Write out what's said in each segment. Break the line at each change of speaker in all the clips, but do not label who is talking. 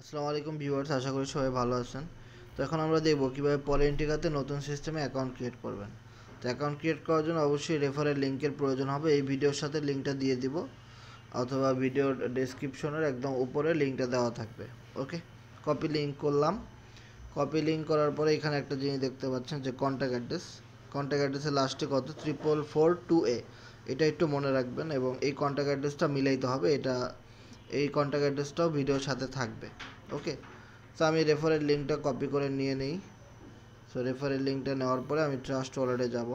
আসসালামু আলাইকুম ভিউয়ার্স, আশা করি সবাই ভালো আছেন। তো এখন আমরা দেখব কিভাবে পলিন্টিকাতে নতুন সিস্টেমে অ্যাকাউন্ট ক্রিয়েট করবেন। তো অ্যাকাউন্ট ক্রিয়েট করার জন্য অবশ্যই রেফারেল লিঙ্কের প্রয়োজন হবে। এই ভিডিওর সাথে লিঙ্কটা দিয়ে দিব, অথবা ভিডিওর ডেসক্রিপশনের একদম উপরে লিঙ্কটা দেওয়া থাকবে। ওকে, কপি লিঙ্ক করলাম। কপি লিঙ্ক করার পরে এখানে একটা জিনিস দেখতে পাচ্ছেন যে কন্ট্যাক্ট অ্যাড্রেসের লাস্টে কত 44442A, এটা একটু মনে রাখবেন এবং এই কন্ট্যাক্ট অ্যাড্রেসটা মিলাইতে হবে। এই কন্ট্যাক্ট অ্যাড্রেসটাও ভিডিওর সাথে থাকবে। ওকে, তো আমি রেফারেল লিঙ্কটা কপি করে নিয়ে নিই। সো রেফারেল লিঙ্কটা নেওয়ার পরে আমি ট্রাস্ট ওয়ালেটে যাব।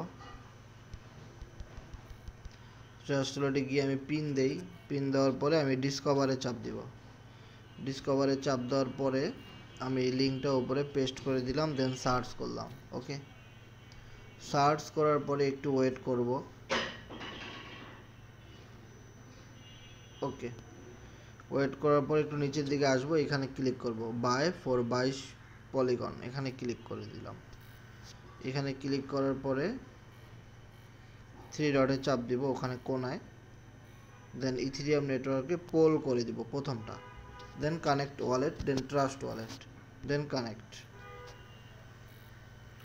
ট্রাস্ট ওয়ালেটে গিয়ে আমি পিন দেই। পিন দেওয়ার পরে আমি ডিসকভারে চাপ দিব। ডিসকভারে চাপ দেওয়ার পরে আমি লিঙ্কটা উপরে পেস্ট করে দিলাম, দেন সার্চ করলাম। ওকে, সার্চ করার পরে একটু ওয়েট করব। ওকে, ওয়েট করার পর একটু নিচের দিকে আসবো, এখানে ক্লিক করব, বাই ফর 22 পলিগন, এখানে ক্লিক করে দিলাম। এখানে ক্লিক করার পরে 3 ডটে চাপ দিব ওখানে কোনায়, দেন ইথেরিয়াম নেটওয়ার্কে পোল করে দিব প্রথমটা, দেন কানেক্ট ওয়ালেট, দেন ট্রাস্ট ওয়ালেট, দেন কানেক্ট।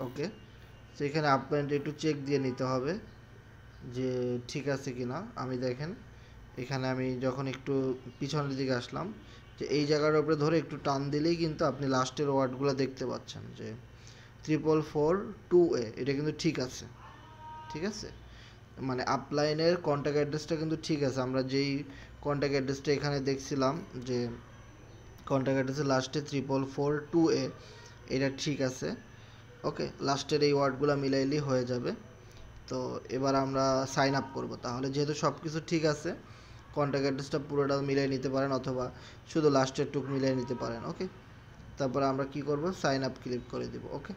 ওকে, তো এখানে আপনাদের একটু চেক দিয়ে নিতে হবে যে ঠিক আছে কিনা। আমি দেখেন এখানে আমি যখন একটু পিছনের দিকে আসলাম, যে এই জায়গাটার উপরে ধরে একটু টান দিলেই কিন্তু আপনি লাস্টের ওয়ার্ডগুলো দেখতে পাচ্ছেন যে 44442A, এটা কিন্তু ঠিক আছে। ঠিক আছে, মানে আপলাইনের কন্ট্যাক্ট অ্যাড্রেসটা কিন্তু ঠিক আছে। আমরা যেই কন্ট্যাক্ট অ্যাড্রেসটা এখানে দেখছিলাম যে কন্ট্যাক্ট অ্যাড্রেসের লাস্টে 44442A, এটা ঠিক আছে। ওকে, লাস্টের এই ওয়ার্ডগুলো মিলাইলেই হয়ে যাবে। তো এবার আমরা সাইন আপ করবো। তাহলে যেহেতু সব কিছু ঠিক আছে, কন্ট্যাক্ট অ্যাড্রেসটা পুরোটা মিলাই নিতে পারেন অথবা শুধু লাস্টের টুক মিলাই নিতে পারেন। ওকে, তারপরে আমরা কি করব, সাইন আপ ক্লিক করে দিব। ওকে,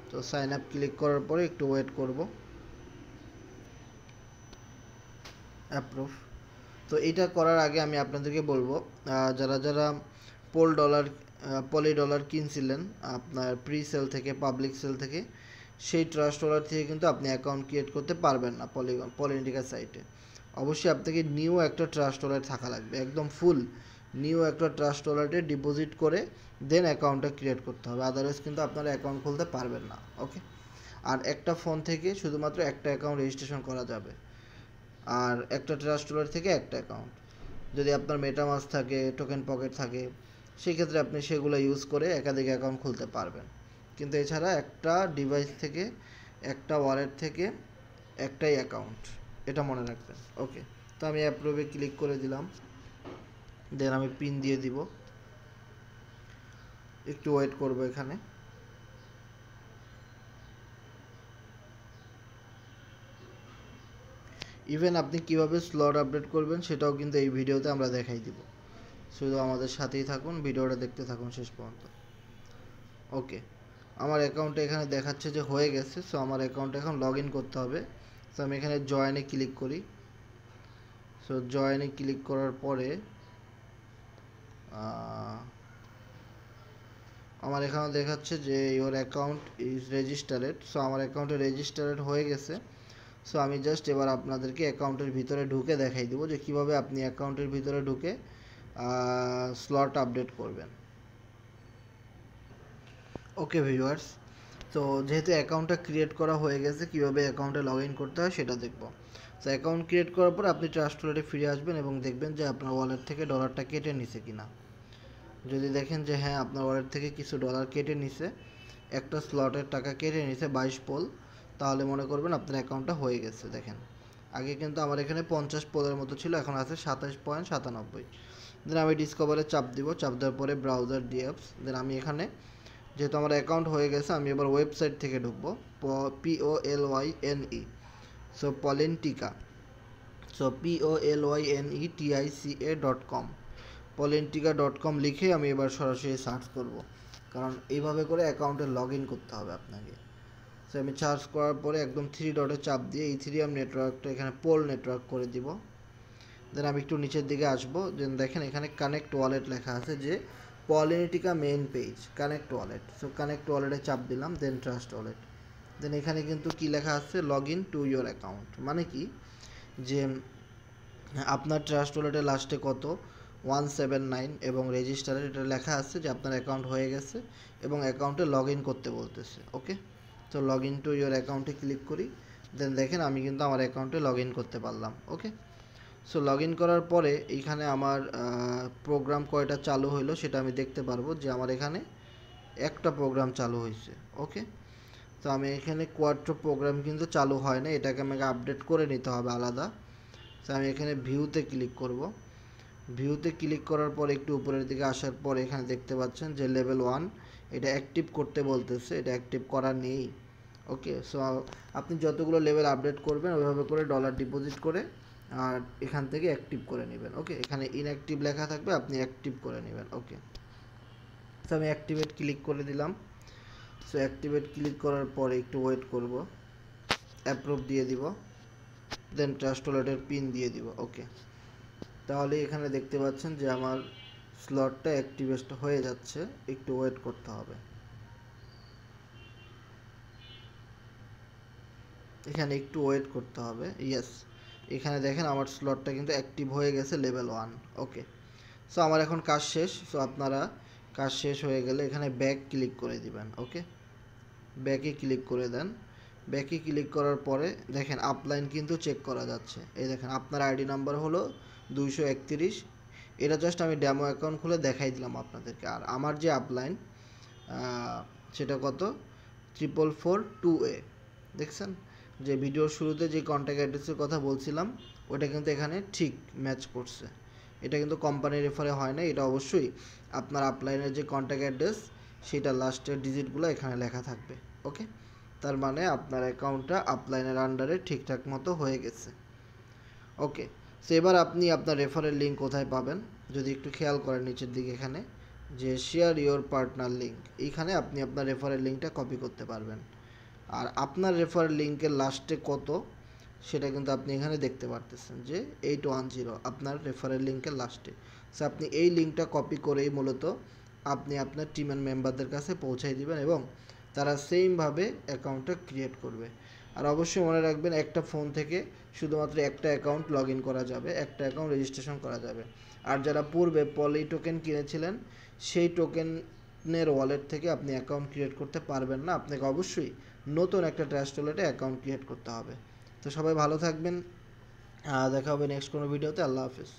তো সাইন আপ ক্লিক করার পরে একটু ওয়েট করব। অ্যাপ্রুভ। তো এইটা করার আগে আমি আপনাদেরকে বলবো, যারা যারা পলি ডলার কিনছিলেন আপনার প্রি সেল থেকে, পাবলিক সেল থেকে, সেই ট্রাস্ট ওয়ালেট থেকে কিন্তু আপনি অ্যাকাউন্ট ক্রিয়েট করতে পারবেন না পলিন্টিকা সাইটে। অবশ্যই আপনাকে নিউ একটা ট্রাস্ট ওয়ালেট থাকা লাগবে, একদম ফুল নিউ একটা ট্রাস্ট ওয়ালেটে ডিপোজিট করে দেন অ্যাকাউন্টটা ক্রিয়েট করতে হবে, আদারওয়াইজ কিন্তু আপনারা অ্যাকাউন্ট খুলতে পারবেন না। ওকে, আর একটা ফোন থেকে শুধুমাত্র একটা অ্যাকাউন্ট রেজিস্ট্রেশন করা যাবে, আর একটা ট্রাস্ট ওয়ালেট থেকে একটা অ্যাকাউন্ট। যদি আপনার মেটামাস্ক থাকে, টোকেন পকেট থাকে, সেই ক্ষেত্রে আপনি সেগুলো ইউজ করে একাধিক অ্যাকাউন্ট খুলতে পারবেন, কিন্তু এছাড়া একটা ডিভাইস থেকে, একটা ওয়ালেট থেকে একটাই অ্যাকাউন্ট, এটা মনে রাখবেন। ওকে, তো আমি অ্যাপ্রুভে ক্লিক করে দিলাম, দেন আমি পিন দিয়ে দিব। একটু ওয়েট করব এখানে। ইভেন আপনি কিভাবে স্লট আপডেট করবেন সেটাও কিন্তু এই ভিডিওতে আমরা দেখাই দিব। শুধু আমাদের সাথেই থাকুন, ভিডিওটা দেখতে থাকুন শেষ পর্যন্ত। ওকে, আমার অ্যাকাউন্টে এখানে দেখাচ্ছে যে হয়ে গেছে। সো আমার অ্যাকাউন্টে এখন লগ ইন করতে হবে। সো আমি এখানে জয়েনে ক্লিক করি। সো জয়েনে ক্লিক করার পরে আমার এখানে দেখাচ্ছে যে your account is registered. So আমার অ্যাকাউন্টে রেজিস্টারেড হয়ে গেছে। সো আমি জাস্ট এবার আপনাদেরকে অ্যাকাউন্টের ভিতরে ঢুকে দেখাই দেবো যে কীভাবে আপনি অ্যাকাউন্টের ভিতরে ঢুকে স্লট আপডেট করবেন। ওকে ভিউয়ার্স, তো যেহেতু অ্যাকাউন্টটা ক্রিয়েট করা হয়ে গেছে, কীভাবে অ্যাকাউন্টে লগ ইন করতে হয় সেটা দেখব। তো অ্যাকাউন্ট ক্রিয়েট করার পর আপনি ট্রাস্ট ওয়ালেটে ফিরে আসবেন এবং দেখবেন যে আপনার ওয়ালেট থেকে ডলারটা কেটে নিছে কিনা। যদি দেখেন যে হ্যাঁ আপনার ওয়ালেট থেকে কিছু ডলার কেটে নিছে, একটা স্লটের টাকা কেটে নিছে 22 পোল, তাহলে মনে করবেন আপনার অ্যাকাউন্টটা হয়ে গেছে। দেখেন আগে কিন্তু আমার এখানে 50 পোলের মতো ছিল, এখন আছে 27.97। দেন আমি ডিসকভারে চাপ দিব, চাপ দেওয়ার পরে ব্রাউজার ডিএপস, দেন আমি এখানে যেহেতু আমার অ্যাকাউন্ট হয়ে গেছে, আমি এবার ওয়েবসাইট থেকে ঢুকবো, POLYNE, সো পলিন্টিকা, সো POLYNETICA.com, পলিন্টিকা.com লিখে আমি এবার সরাসরি সার্চ করব, কারণ এইভাবে করে অ্যাকাউন্টে লগ ইন করতে হবে আপনাকে। সো আমি সার্চ করার পরে একদম 3 ডটে চাপ দিয়ে ইথেরিয়াম নেটওয়ার্কটা এখানে পোল নেটওয়ার্ক করে দিব। দেন আমি একটু নিচের দিকে আসবো, দেন দেখেন এখানে কানেক্ট ওয়ালেট লেখা আছে যে পলিন্টিকা main page, connect wallet. So connect ওয়ালেটে চাপ দিলাম, দেন ট্রাস্ট ওয়ালেট। দেন এখানে কিন্তু কি লেখা আছে, log in to your account, মানে কি যে আপনার ট্রাস্ট ওয়ালেটের লাস্টে কত 179 এবং রেজিস্টারে এটা লেখা আছে যে আপনার অ্যাকাউন্ট হয়ে গেছে এবং অ্যাকাউন্টে লগ ইন করতে বলতেছে। ওকে, তো লগ ইন টু ইয়োর অ্যাকাউন্টে ক্লিক করি। দেন দেখেন আমি কিন্তু আমার অ্যাকাউন্টে লগ ইন করতে পারলাম। ওকে, সো লগ ইন করার পরে এইখানে আমার প্রোগ্রাম কয়টা চালু হইলো সেটা আমি দেখতে পারবো যে আমার এখানে একটা প্রোগ্রাম চালু হয়েছে। ওকে, তো আমি এখানে কোয়াট্রো প্রোগ্রাম কিন্তু চালু হয় না, এটাকে আমাকে আপডেট করে নিতে হবে আলাদা। তো আমি এখানে ভিউতে ক্লিক করব। ভিউতে ক্লিক করার পর একটু উপরের দিকে আসার পর এখানে দেখতে পাচ্ছেন যে লেভেল 1 এটা অ্যাক্টিভ করতে বলতেছে, এটা অ্যাক্টিভ করা নেই। ওকে, সো আপনি যতগুলো লেভেল আপডেট করবেন ওইভাবে করে ডলার ডিপোজিট করে আর এখান থেকে অ্যাক্টিভ করে নেবেন। ওকে, এখানে ইনঅ্যাক্টিভ লেখা থাকবে, আপনি অ্যাক্টিভ করে নেবেন। ওকে, তো আমি অ্যাক্টিভেট ক্লিক করে দিলাম। সো অ্যাক্টিভেট ক্লিক করার পরে একটু ওয়েট করব, অ্যাপ্রুভ দিয়ে দিব, দেন ট্রাস্ট ওয়ালেটের পিন দিয়ে দিব। ওকে, তাহলে এখানে দেখতে পাচ্ছেন যে আমার স্লটটা অ্যাক্টিভেট হয়ে যাচ্ছে, একটু ওয়েট করতে হবে। এখানে একটু ওয়েট করতে হবে। ইয়েস, এখানে দেখেন আমার স্লটটা কিন্তু অ্যাক্টিভ হয়ে গেছে লেভেল 1। ওকে, সো আমার এখন কাজ শেষ। সো আপনারা কাজ শেষ হয়ে গেলে এখানে ব্যাক ক্লিক করে দিবেন। ওকে, ব্যাকে ক্লিক করে দেন। ব্যাকে ক্লিক করার পরে দেখেন আপলাইন কিন্তু চেক করা যাচ্ছে। এই দেখেন আপনার আইডি নাম্বার হলো 231। এটা জাস্ট আমি ডেমো অ্যাকাউন্ট খুলে দেখাই দিলাম আপনাদেরকে। আর আমার যে আপলাইন সেটা কত 4442A। দেখছেন যে ভিডিওর শুরুতে যে কন্ট্যাক্ট অ্যাড্রেসের কথা বলছিলাম ওটা কিন্তু এখানে ঠিক ম্যাচ করছে। এটা কিন্তু কোম্পানি রেফারে হয় না, এটা অবশ্যই আপনার আপলাইনের যে কন্ট্যাক্ট অ্যাড্রেস সেটা লাস্টের ডিজিটগুলো এখানে লেখা থাকবে। ওকে, তার মানে আপনার অ্যাকাউন্টটা আপলাইনের আন্ডারে ঠিকঠাক মতো হয়ে গেছে। ওকে, সো এবার আপনি আপনার রেফারেল লিঙ্ক কোথায় পাবেন যদি একটু খেয়াল করেন নিচের দিকে এখানে যে শেয়ার ইওর পার্টনার লিঙ্ক, এইখানে আপনি আপনার রেফারেল লিঙ্কটা কপি করতে পারবেন। আর আপনার রেফারেল লিঙ্কের লাস্টে কত সেটা কিন্তু আপনি এখানে দেখতে পারতেছেন যে 810 আপনার রেফারেল লিঙ্কের লাস্টে। সো আপনি এই লিঙ্কটা কপি করেই মূলত আপনি আপনার টিমের মেম্বারদের কাছে পৌঁছাই দিবেন এবং তারা সেমভাবে অ্যাকাউন্টটা ক্রিয়েট করবে। আর অবশ্যই মনে রাখবেন একটা ফোন থেকে শুধুমাত্র একটা অ্যাকাউন্ট লগ ইন করা যাবে, একটা অ্যাকাউন্ট রেজিস্ট্রেশন করা যাবে। আর যারা পূর্বে পলি টোকেন কিনেছিলেন সেই টোকেনের ওয়ালেট থেকে আপনি অ্যাকাউন্ট ক্রিয়েট করতে পারবেন না, আপনাকে অবশ্যই নতুন একটা ট্রাস্ট ওয়ালেটে অ্যাকাউন্ট ক্রিয়েট করতে হবে। তো সবাই ভালো থাকবেন, দেখা হবে নেক্সট কোনো ভিডিওতে। আল্লাহ হাফিজ।